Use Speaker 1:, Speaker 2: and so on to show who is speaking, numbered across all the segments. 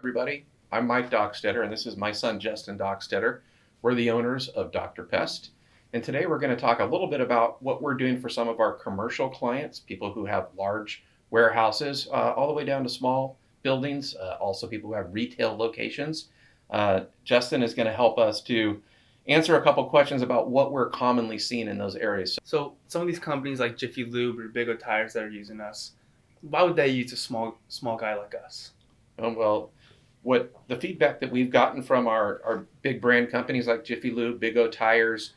Speaker 1: everybody. I'm Mike Dockstader, and this is my son, Justin Dockstader. We're the owners of Dr. Pest. And today we're going to talk a little bit about what we're doing for some of our commercial clients, people who have large warehouses, all the way down to small buildings, also people who have retail locations. Justin is going to help us to answer a couple questions about what we're commonly seeing in those areas.
Speaker 2: So some of these companies like Jiffy Lube or Big O Tires that are using us, why would they use a small guy like us?
Speaker 1: Well, what the feedback that we've gotten from our big brand companies like Jiffy Lube, Big O Tires,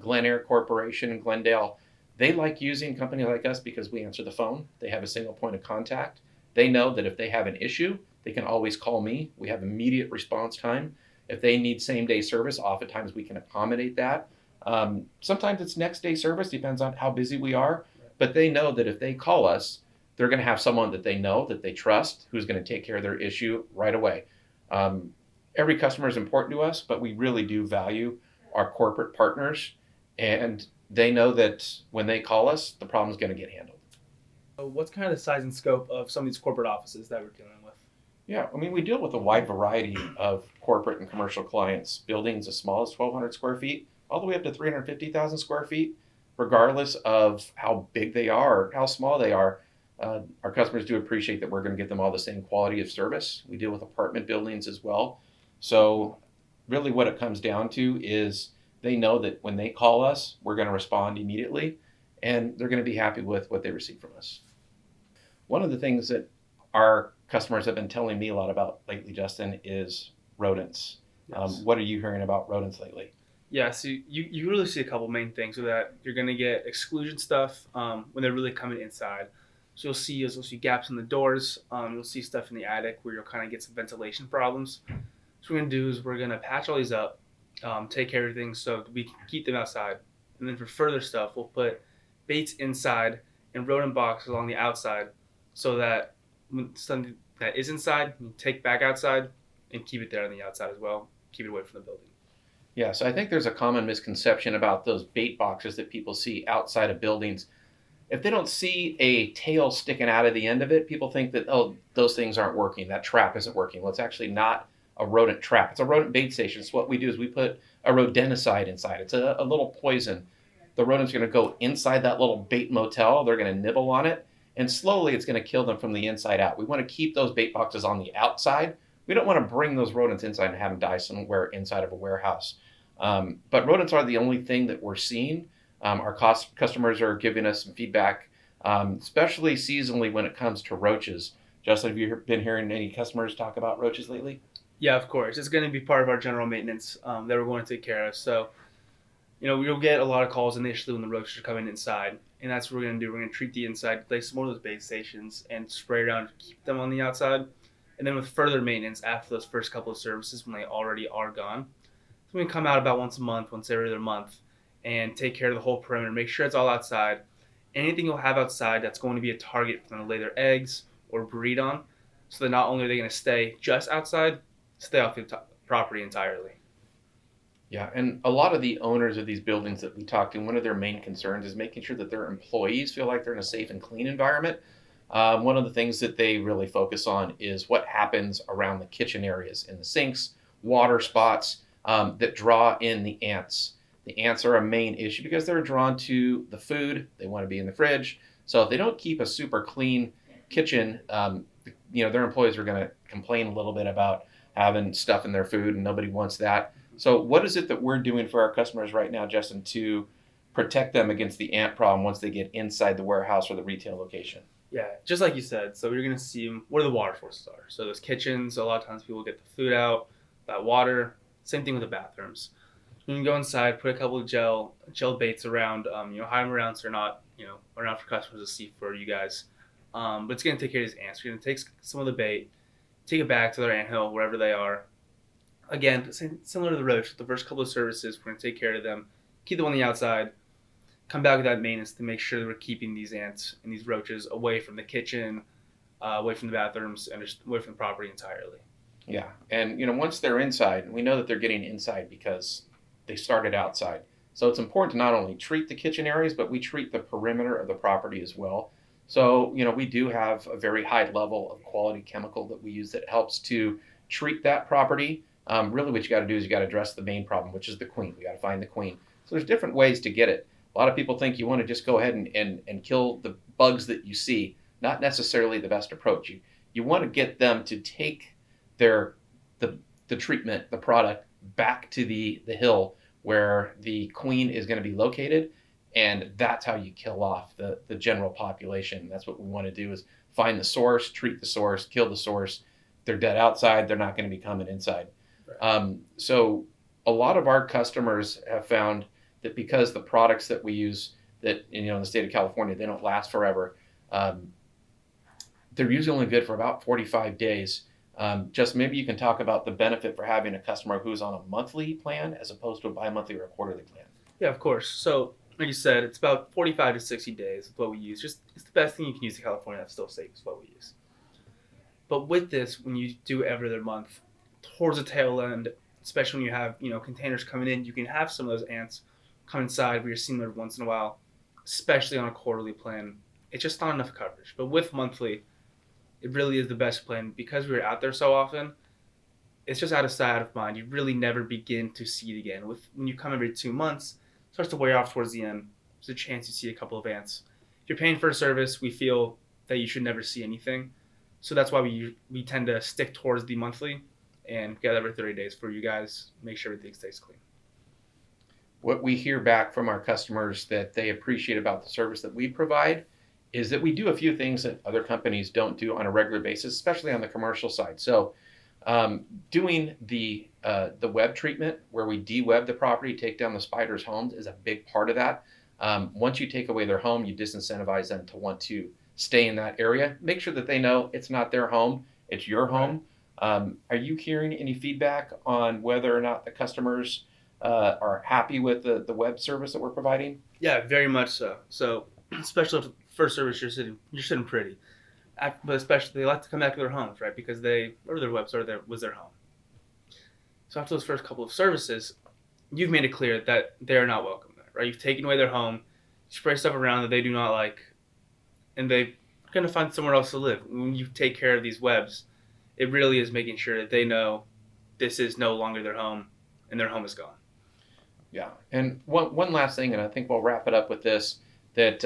Speaker 1: Glen Air Corporation, and Glendale, they like using companies like us because we answer the phone. They have a single point of contact. They know that if they have an issue, they can always call me. We have immediate response time. If they need same day service, oftentimes we can accommodate that. Sometimes it's next day service, depends on how busy we are. But they know that if they call us, they're going to have someone that they know, that they trust, who's going to take care of their issue right away. Every customer is important to us, but we really do value our corporate partners, and they know that when they call us, the problem is going to get handled.
Speaker 2: So what's kind of the size and scope of some of these corporate offices that we're dealing with?
Speaker 1: Yeah, I mean, we deal with a wide variety of corporate and commercial clients, buildings as small as 1,200 square feet, all the way up to 350,000 square feet, regardless of how big they are or how small they are. Our customers do appreciate that we're going to get them all the same quality of service. We deal with apartment buildings as well. So really what it comes down to is they know that when they call us, we're going to respond immediately, and they're going to be happy with what they receive from us. One of the things that our customers have been telling me a lot about lately, Justin, is rodents.
Speaker 2: Yes.
Speaker 1: What are you hearing about rodents lately?
Speaker 2: Yeah, so you really see a couple main things with that. You're going to get exclusion stuff when they're really coming inside. So you'll see gaps in the doors. You'll see stuff in the attic where you'll kind of get some ventilation problems. So what we're going to do is we're going to patch all these up, take care of everything so we can keep them outside. And then for further stuff, we'll put baits inside and rodent boxes along the outside so that when something that is inside, you can take back outside and keep it there on the outside as well. Keep it away from the building.
Speaker 1: Yeah, so I think there's a common misconception about those bait boxes that people see outside of buildings. If they don't see a tail sticking out of the end of it, people think that, oh, those things aren't working. That trap isn't working. Well, it's actually not a rodent trap. It's a rodent bait station. So what we do is we put a rodenticide inside. It's a little poison. The rodent's going to go inside that little bait motel. They're going to nibble on it, and slowly it's going to kill them from the inside out. We want to keep those bait boxes on the outside. We don't want to bring those rodents inside and have them die somewhere inside of a warehouse. But rodents are the only thing that we're seeing. Our customers are giving us some feedback, especially seasonally when it comes to roaches. Justin, have you been hearing any customers talk about roaches lately?
Speaker 2: Yeah, of course. It's going to be part of our general maintenance that we're going to take care of. So, we'll get a lot of calls initially when the roaches are coming inside. And that's what we're going to do. We're going to treat the inside, place some more of those bait stations, and spray around to keep them on the outside. And then with further maintenance after those first couple of services when they already are gone. So we can come out about once a month, once every other month, and take care of the whole perimeter, make sure it's all outside. Anything you'll have outside that's going to be a target for them to lay their eggs or breed on, so that not only are they going to stay just outside, stay off the property entirely.
Speaker 1: Yeah, and a lot of the owners of these buildings that we talk to, one of their main concerns is making sure that their employees feel like they're in a safe and clean environment. One of the things that they really focus on is what happens around the kitchen areas, in the sinks, water spots that draw in the ants. The ants are a main issue because they're drawn to the food. They want to be in the fridge. So if they don't keep a super clean kitchen, their employees are going to complain a little bit about having stuff in their food, and nobody wants that. So what is it that we're doing for our customers right now, Justin, to protect them against the ant problem once they get inside the warehouse or the retail location?
Speaker 2: Yeah, just like you said. So you're going to see where the water sources are. So those kitchens, a lot of times people get the food out, that water. Same thing with the bathrooms. You can go inside, put a couple of gel baits around, hide them around so they're not, around for customers to see for you guys. But it's going to take care of these ants. You're going to take some of the bait, take it back to their anthill, wherever they are. Again, similar to the roach, the first couple of services, we're going to take care of them, keep them on the outside, come back with that maintenance to make sure that we're keeping these ants and these roaches away from the kitchen, away from the bathrooms, and just away from the property entirely.
Speaker 1: Yeah, and once they're inside, we know that they're getting inside because they started outside. So it's important to not only treat the kitchen areas, but we treat the perimeter of the property as well. So, we do have a very high level of quality chemical that we use that helps to treat that property, really what you got to do is you got to address the main problem, which is the queen. We got to find the queen. So there's different ways to get it. A lot of people think you want to just go ahead and kill the bugs that you see. Not necessarily the best approach. You want to get them to take the treatment, the product, back to the hill where the queen is going to be located, and that's how you kill off the general population. That's what we want to do, is find the source, treat the source, kill the source. They're dead outside, they're not going to be coming inside. Right. So a lot of our customers have found that because the products that we use, that in the state of California, they don't last forever. They're usually only good for about 45 days. Just maybe you can talk about the benefit for having a customer who's on a monthly plan as opposed to a bi-monthly or a quarterly plan.
Speaker 2: Yeah, of course. So like you said, it's about 45 to 60 days is what we use. It's the best thing you can use in California that's still safe is what we use. But with this, when you do every other month, towards the tail end, especially when you have containers coming in, you can have some of those ants come inside where you're seeing them every once in a while, especially on a quarterly plan. It's just not enough coverage. But with monthly, it really is the best plan because we're out there so often. It's just out of sight, out of mind. You really never begin to see it again. When you come every 2 months, it starts to wear off towards the end. There's a chance you see a couple of ants. If you're paying for a service, we feel that you should never see anything. So that's why we tend to stick towards the monthly and get every 30 days for you guys. Make sure everything stays clean.
Speaker 1: What we hear back from our customers that they appreciate about the service that we provide is that we do a few things that other companies don't do on a regular basis, especially on the commercial side. So doing the web treatment where we de-web the property, take down the spiders' homes is a big part of that. Once you take away their home, you disincentivize them to want to stay in that area. Make sure that they know it's not their home, it's your home. Right. Are you hearing any feedback on whether or not the customers are happy with the web service that we're providing?
Speaker 2: Yeah, very much so. So especially if the first service you're sitting pretty. But especially they like to come back to their homes, right? Because their website was their home. So after those first couple of services, you've made it clear that they're not welcome there, right? You've taken away their home, spray stuff around that they do not like, and they're going to find somewhere else to live. When you take care of these webs, it really is making sure that they know this is no longer their home and their home is gone.
Speaker 1: Yeah. And one last thing, and I think we'll wrap it up with this, that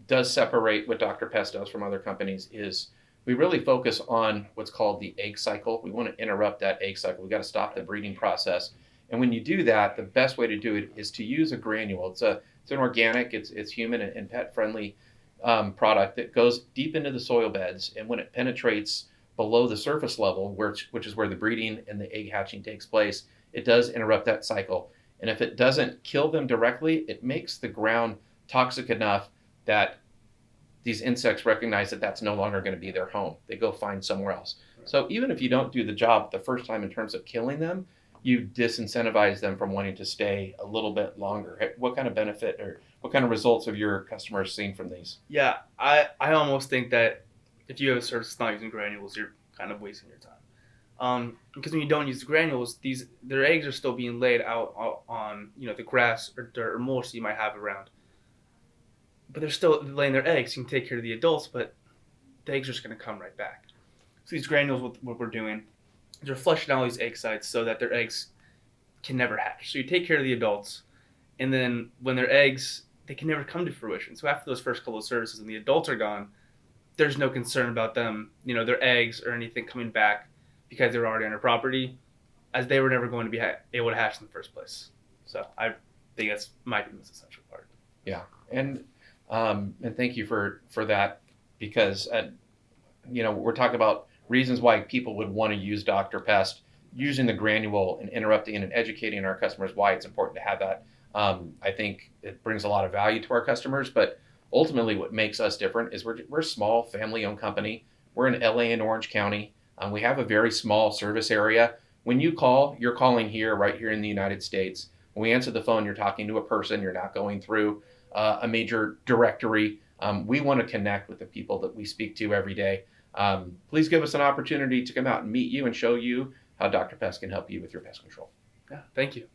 Speaker 1: does separate what Dr. Pest does from other companies is we really focus on what's called the egg cycle. We want to interrupt that egg cycle. We've got to stop the breeding process. And when you do that, the best way to do it is to use a granule. It's an organic, it's human and pet friendly product that goes deep into the soil beds. And when it penetrates below the surface level, which is where the breeding and the egg hatching takes place, it does interrupt that cycle. And if it doesn't kill them directly, it makes the ground toxic enough that these insects recognize that that's no longer going to be their home. They go find somewhere else. So even if you don't do the job the first time in terms of killing them, you disincentivize them from wanting to stay a little bit longer. What kind of benefit or what kind of results have your customers seen from these?
Speaker 2: Yeah, I almost think that if you have a service not using granules, you're kind of wasting your time. Because when you don't use the granules, their eggs are still being laid out on the grass or dirt or mulch you might have around. But they're still laying their eggs. You can take care of the adults, but the eggs are just going to come right back. So these granules, what we're doing, is we're flushing out all these egg sites so that their eggs can never hatch. So you take care of the adults, and then when their eggs, they can never come to fruition. So after those first couple of services and the adults are gone, there's no concern about them, their eggs or anything coming back because they're already on our property, as they were never going to be able to hatch in the first place. So I think that's might be the most essential part.
Speaker 1: Yeah, and thank you for that, because we're talking about reasons why people would want to use Dr. Pest, using the granule and interrupting and educating our customers why it's important to have that. I think it brings a lot of value to our customers, but ultimately what makes us different is we're a small family-owned company. We're in LA and Orange County. We have a very small service area. When you call, you're calling here, right here in the United States. When we answer the phone, you're talking to a person. You're not going through a major directory. We want to connect with the people that we speak to every day. Please give us an opportunity to come out and meet you and show you how Dr. Pest can help you with your pest control.
Speaker 2: Yeah, thank you.